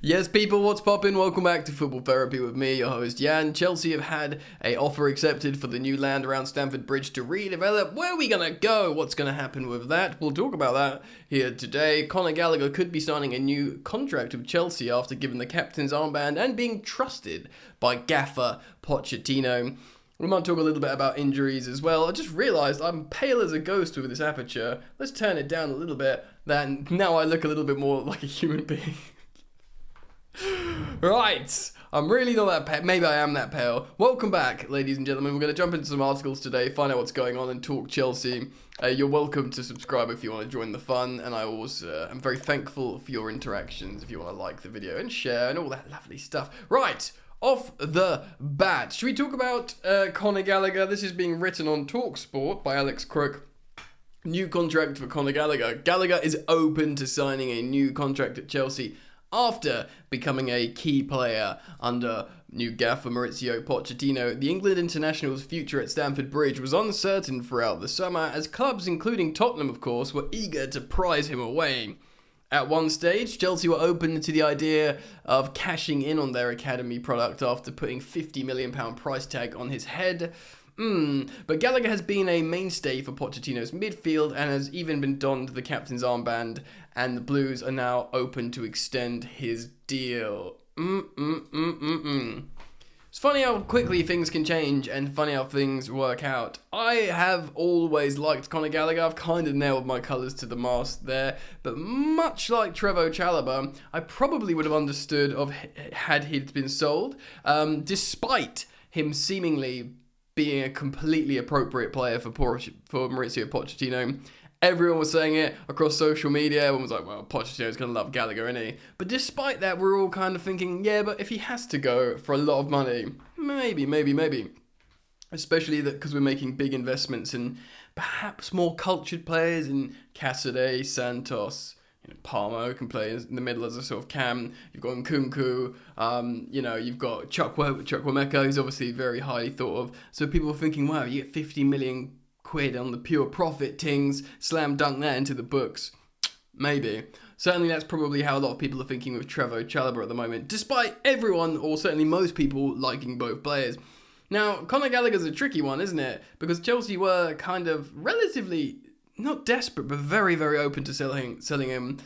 Yes, people, what's poppin'? Welcome back to Football Therapy with me, your host Jan. Chelsea have had a offer accepted for the new land around Stamford Bridge to redevelop. Where are we gonna go? What's gonna happen with that? We'll talk about that here today. Conor Gallagher could be signing a new contract with Chelsea after giving the captain's armband and being trusted by gaffer Pochettino. We might talk a little bit about injuries as well. I just realised I'm pale as a ghost with this aperture. Let's turn it down a little bit. Then now I look a little bit more like a human being. Right, I'm really not that pale. Maybe I am that pale. Welcome back, ladies and gentlemen. We're going to jump into some articles today, find out what's going on and talk Chelsea. You're welcome to subscribe if you want to join the fun, and I always am very thankful for your interactions if you want to like the video and share and all that lovely stuff. Right, off the bat, should we talk about Conor Gallagher? This is being written on TalkSport by Alex Crook. New contract for Conor Gallagher. Gallagher is open to signing a new contract at Chelsea after becoming a key player under new gaffer Mauricio Pochettino. The England international's future at Stamford Bridge was uncertain throughout the summer, as clubs, including Tottenham of course, were eager to prize him away. At one stage, Chelsea were open to the idea of cashing in on their academy product after putting £50 million price tag on his head. But Gallagher has been a mainstay for Pochettino's midfield and has even been donned the captain's armband, and the Blues are now open to extend his deal. It's funny how quickly things can change and funny how things work out. I have always liked Conor Gallagher. I've kind of nailed my colours to the mast there, but much like Trevoh Chalobah, I probably would have understood had he been sold, despite him seemingly being a completely appropriate player for Mauricio Pochettino. Everyone was saying it across social media. Everyone was like, well, Pochettino's going to love Gallagher, isn't he? But despite that, we're all kind of thinking, yeah, but if he has to go for a lot of money, maybe. Especially that because we're making big investments in perhaps more cultured players in Cassidy, Santos. Palmer can play in the middle as a sort of cam. You've got Nkunku. You've got Chukwuemeka, who's obviously very highly thought of. So people are thinking, wow, you get 50 million quid on the pure profit tings, slam dunk that into the books. Maybe. Certainly that's probably how a lot of people are thinking with Trevoh Chalobah at the moment, despite everyone, or certainly most people, liking both players. Now, Conor Gallagher's a tricky one, isn't it? Because Chelsea were kind of relatively, not desperate, but very, very open to selling him.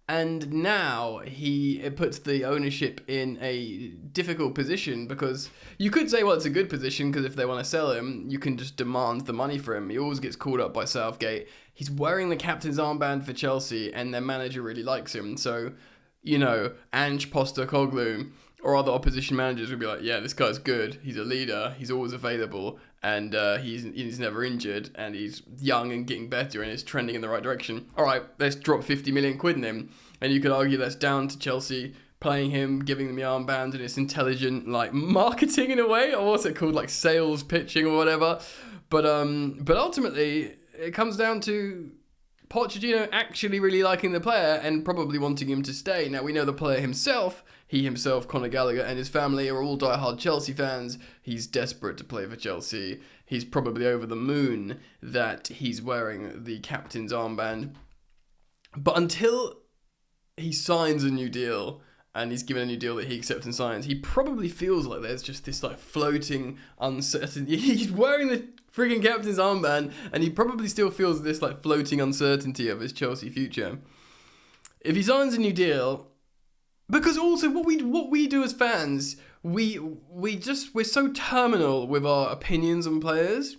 And now it puts the ownership in a difficult position, because you could say, well, it's a good position because if they want to sell him, you can just demand the money for him. He always gets called up by Southgate. He's wearing the captain's armband for Chelsea and their manager really likes him. So, Ange Postecoglou or other opposition managers would be like, yeah, this guy's good. He's a leader. He's always available. And he's never injured, and he's young and getting better, and is trending in the right direction. All right, let's drop 50 million quid in him. And you could argue that's down to Chelsea playing him, giving him the armband, and it's intelligent, like, marketing in a way, or what's it called, like sales pitching or whatever. But ultimately, it comes down to Pochettino actually really liking the player and probably wanting him to stay. Now, we know the player himself, Conor Gallagher, and his family are all diehard Chelsea fans. He's desperate to play for Chelsea. He's probably over the moon that he's wearing the captain's armband. But until he signs a new deal, and he's given a new deal that he accepts and signs, he probably feels like there's just this like floating uncertainty. He's wearing the frigging captain's armband, and he probably still feels this like floating uncertainty of his Chelsea future. If he signs a new deal, because also what we do as fans, we're so terminal with our opinions on players.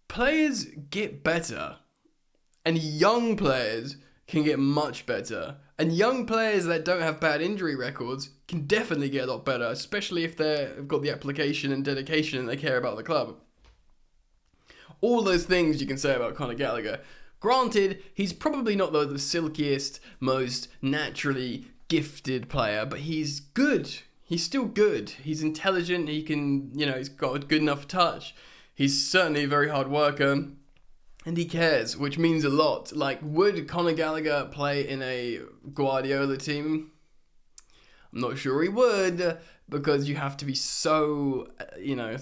Players get better, and young players can get much better. And young players that don't have bad injury records can definitely get a lot better, especially if they've got the application and dedication and they care about the club. All those things you can say about Conor Gallagher. Granted, he's probably not the silkiest, most naturally gifted player, but he's good. He's still good. He's intelligent. He can, he's got a good enough touch. He's certainly a very hard worker. And he cares, which means a lot. Like, would Conor Gallagher play in a Guardiola team? I'm not sure he would, because you have to be so,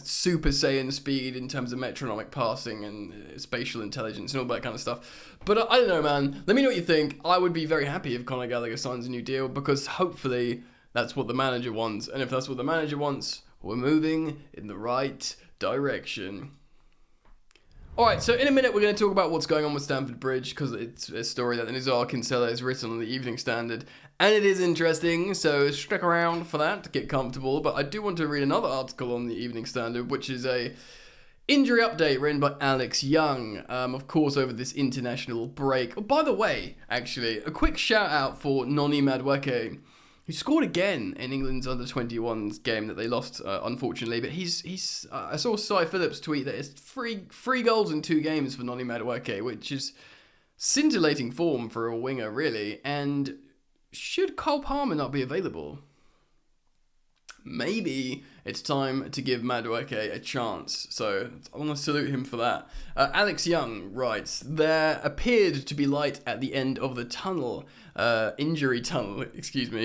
Super Saiyan speed in terms of metronomic passing and spatial intelligence and all that kind of stuff. But I don't know, man. Let me know what you think. I would be very happy if Conor Gallagher signs a new deal, because hopefully That's what the manager wants. And if that's what the manager wants, we're moving in the right direction. Alright, so in a minute we're going to talk about what's going on with Stamford Bridge, because it's a story that Nizar Kinsella has written on the Evening Standard, and it is interesting, so stick around for that to get comfortable. But I do want to read another article on the Evening Standard, which is a injury update written by Alex Young, of course, over this international break. Oh, by the way, actually, a quick shout out for Noni Madueke, who scored again in England's under-21s game that they lost, unfortunately. But I saw Cy Phillips tweet that it's three goals in 2 games for Noni Madueke, which is scintillating form for a winger, really. And should Cole Palmer not be available, maybe it's time to give Madueke a chance. So I want to salute him for that. Alex Young writes, there appeared to be light at the end of the tunnel, injury tunnel,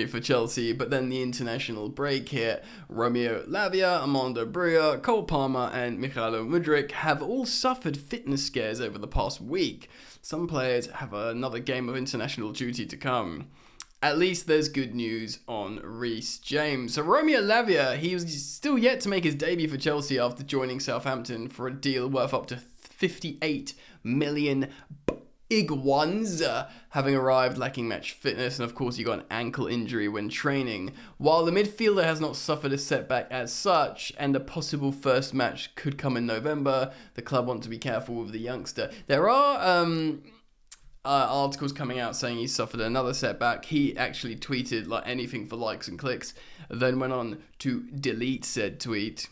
for Chelsea, but then the international break hit. Romeo Lavia, Armando Broja, Cole Palmer and Mykhailo Mudryk have all suffered fitness scares over the past week. Some players have another game of international duty to come. At least there's good news on Reece James. So Romeo Lavia, he was still yet to make his debut for Chelsea after joining Southampton for a deal worth up to 58 million big ones, having arrived lacking match fitness, and of course he got an ankle injury when training. While the midfielder has not suffered a setback as such, and a possible first match could come in November, the club want to be careful with the youngster. There are articles coming out saying he suffered another setback. He actually tweeted like anything for likes and clicks, then went on to delete said tweet.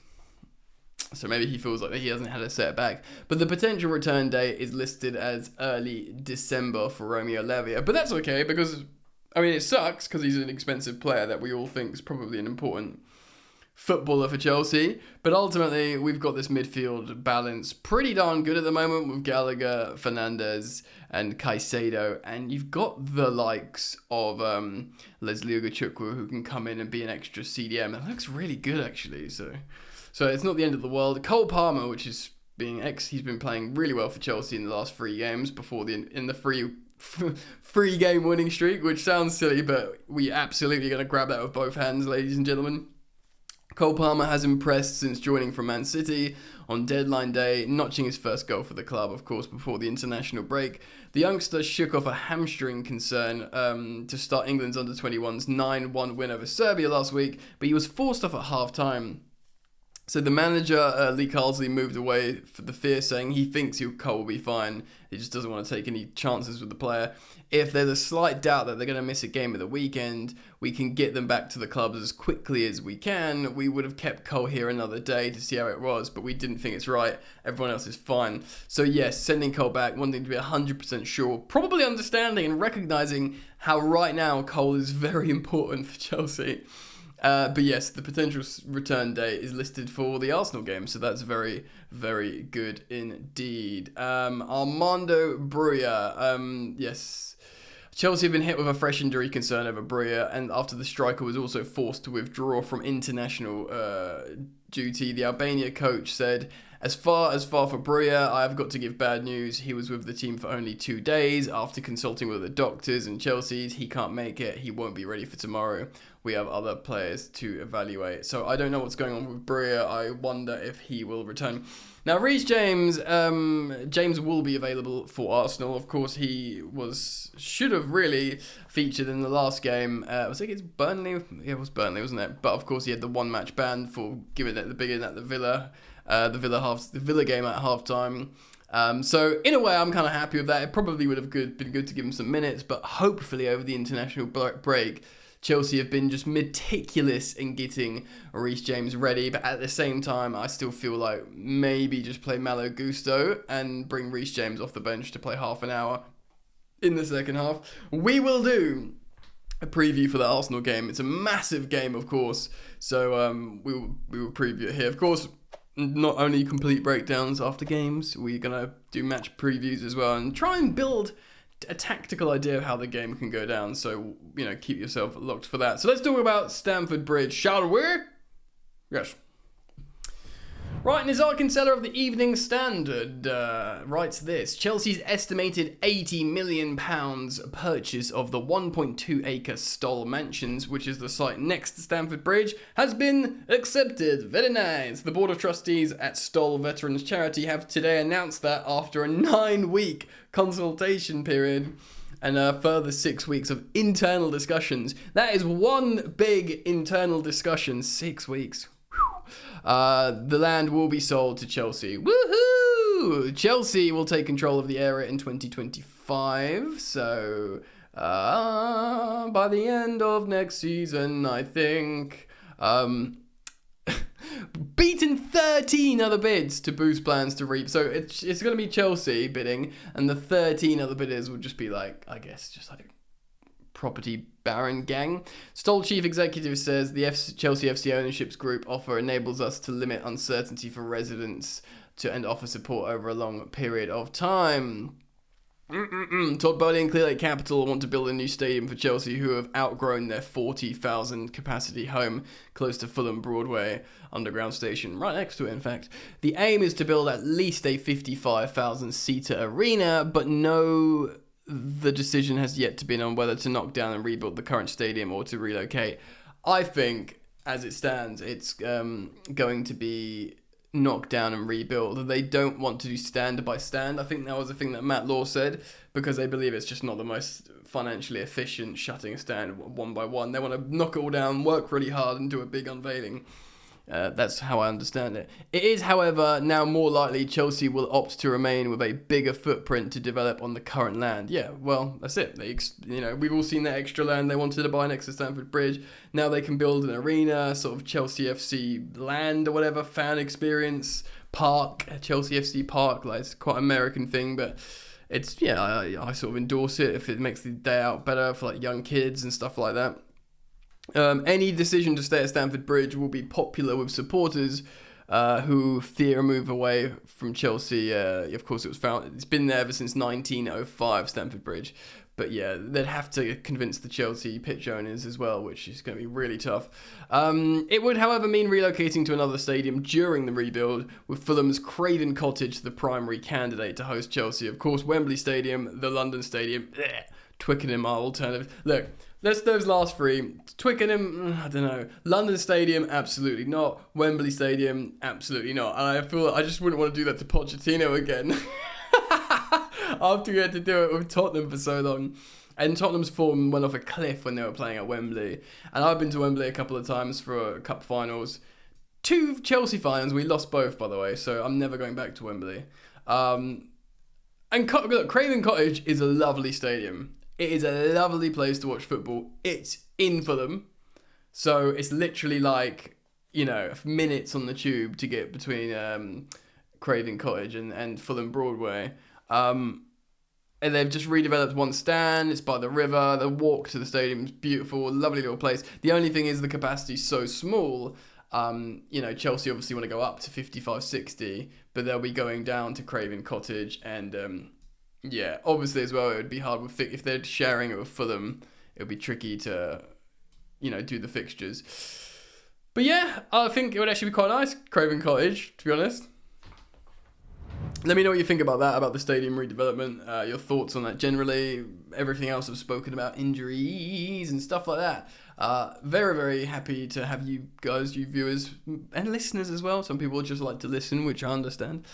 So maybe he feels like he hasn't had a setback. But the potential return date is listed as early December for Romeo Lavia. But that's okay, because, I mean, it sucks because he's an expensive player that we all think is probably an important footballer for Chelsea. But ultimately, we've got this midfield balance pretty darn good at the moment with Gallagher, Fernandes and Caicedo. And you've got the likes of Leslie Ugochukwu, who can come in and be an extra CDM. It looks really good, actually. So it's not the end of the world. Cole Palmer, which is he's been playing really well for Chelsea in the last 3 games before in the free game winning streak, which sounds silly, but we absolutely going to grab that with both hands, ladies and gentlemen. Cole Palmer has impressed since joining from Man City on deadline day, notching his first goal for the club, of course, before the international break. The youngster shook off a hamstring concern to start England's under-21s 9-1 win over Serbia last week, but he was forced off at half-time. So the manager, Lee Carsley, moved away for the fear, saying he thinks Cole will be fine. He just doesn't want to take any chances with the player. If there's a slight doubt that they're going to miss a game at the weekend, we can get them back to the clubs as quickly as we can. We would have kept Cole here another day to see how it was, but we didn't think it's right. Everyone else is fine. So yes, sending Cole back, wanting to be 100% sure, probably understanding and recognising how right now Cole is very important for Chelsea. But yes, the potential return date is listed for the Arsenal game, so that's very, very good indeed. Armando Broja, yes. Chelsea have been hit with a fresh injury concern over Broja, and after the striker was also forced to withdraw from international duty, the Albania coach said, As far for Broja, I have got to give bad news. He was with the team for only 2 days. After consulting with the doctors and Chelsea's, he can't make it. He won't be ready for tomorrow. We have other players to evaluate. So I don't know what's going on with Broja. I wonder if he will return. Now, Reece James, James will be available for Arsenal. Of course, he should have really featured in the last game. Was it against Burnley? Yeah, it was Burnley, wasn't it? But of course, he had the 1 match ban for giving it the big in at the Villa game at halftime. So in a way, I'm kind of happy with that. It probably would have been good to give him some minutes, but hopefully over the international break, Chelsea have been just meticulous in getting Reece James ready, but at the same time, I still feel like maybe just play Malo Gusto and bring Reece James off the bench to play half an hour in the second half. We will do a preview for the Arsenal game. It's a massive game, of course, so we will preview it here. Of course, not only complete breakdowns after games, we're going to do match previews as well and try and build a tactical idea of how the game can go down. So, keep yourself locked for that. So let's talk about Stamford Bridge, shall we? Yes. Right, Nizar Kinsella of the Evening Standard writes this. Chelsea's estimated £80 million purchase of the 1.2-acre Stoll Mansions, which is the site next to Stamford Bridge, has been accepted. Very nice. The Board of Trustees at Stoll Veterans Charity have today announced that after a 9-week consultation period and a further 6 weeks of internal discussions. That is one big internal discussion. 6 weeks. The land will be sold to Chelsea. Woohoo! Chelsea will take control of the area in 2025. So, by the end of next season, I think. Beaten 13 other bids to boost plans to reap. So it's going to be Chelsea bidding, and the 13 other bidders will just be like, I guess, just like property baron gang. Stoll chief executive says the Chelsea FC ownerships group offer enables us to limit uncertainty for residents and offer support over a long period of time. Todd Bowley and Clearlake Capital want to build a new stadium for Chelsea, who have outgrown their 40,000 capacity home close to Fulham Broadway underground station, right next to it in fact. The aim is to build at least a 55,000 seater arena, but the decision has yet to be on whether to knock down and rebuild the current stadium or to relocate. I think, as it stands, it's going to be knock down and rebuild. They don't want to do stand by stand. I think that was the thing that Matt Law said, because they believe it's just not the most financially efficient shutting a stand one by one. They want to knock it all down, work really hard, and do a big unveiling. That's how I understand it. It is, however, now more likely Chelsea will opt to remain with a bigger footprint to develop on the current land. Yeah, well, that's it. We've all seen that extra land they wanted to buy next to Stamford Bridge. Now they can build an arena, sort of Chelsea FC land or whatever, fan experience, park, Chelsea FC park. Like, it's quite an American thing, but it's, yeah, I sort of endorse it if it makes the day out better for like young kids and stuff like that. Any decision to stay at Stamford Bridge will be popular with supporters who fear a move away from Chelsea. Of course, it's been there ever since 1905, Stamford Bridge. But yeah, they'd have to convince the Chelsea pitch owners as well, which is going to be really tough. It would, however, mean relocating to another stadium during the rebuild, with Fulham's Craven Cottage the primary candidate to host Chelsea. Of course, Wembley Stadium, the London Stadium, Twickenham are alternative. Look, those last three. Twickenham, I don't know. London Stadium, absolutely not. Wembley Stadium, absolutely not. And I feel like I just wouldn't want to do that to Pochettino again. After we had to do it with Tottenham for so long. And Tottenham's form went off a cliff when they were playing at Wembley. And I've been to Wembley a couple of times for cup finals. 2 Chelsea finals. We lost both, by the way. So I'm never going back to Wembley. And look, Craven Cottage is a lovely stadium. It is a lovely place to watch football. It's in Fulham. So it's literally like, minutes on the tube to get between Craven Cottage and Fulham Broadway. And they've just redeveloped one stand. It's by the river. The walk to the stadium is beautiful. Lovely little place. The only thing is the capacity's so small. Chelsea obviously want to go up to 55, 60, but they'll be going down to Craven Cottage. And yeah, obviously as well, it would be hard if they're sharing it with Fulham. It would be tricky to, do the fixtures. But yeah, I think it would actually be quite nice, Craven Cottage, to be honest. Let me know what you think about that, about the stadium redevelopment, your thoughts on that generally, everything else I've spoken about, injuries and stuff like that. Very, very happy to have you guys, you viewers and listeners as well. Some people just like to listen, which I understand.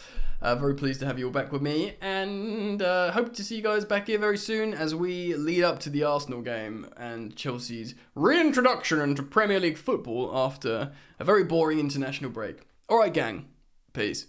Very pleased to have you all back with me, and hope to see you guys back here very soon as we lead up to the Arsenal game and Chelsea's reintroduction into Premier League football after a very boring international break. Alright gang, peace.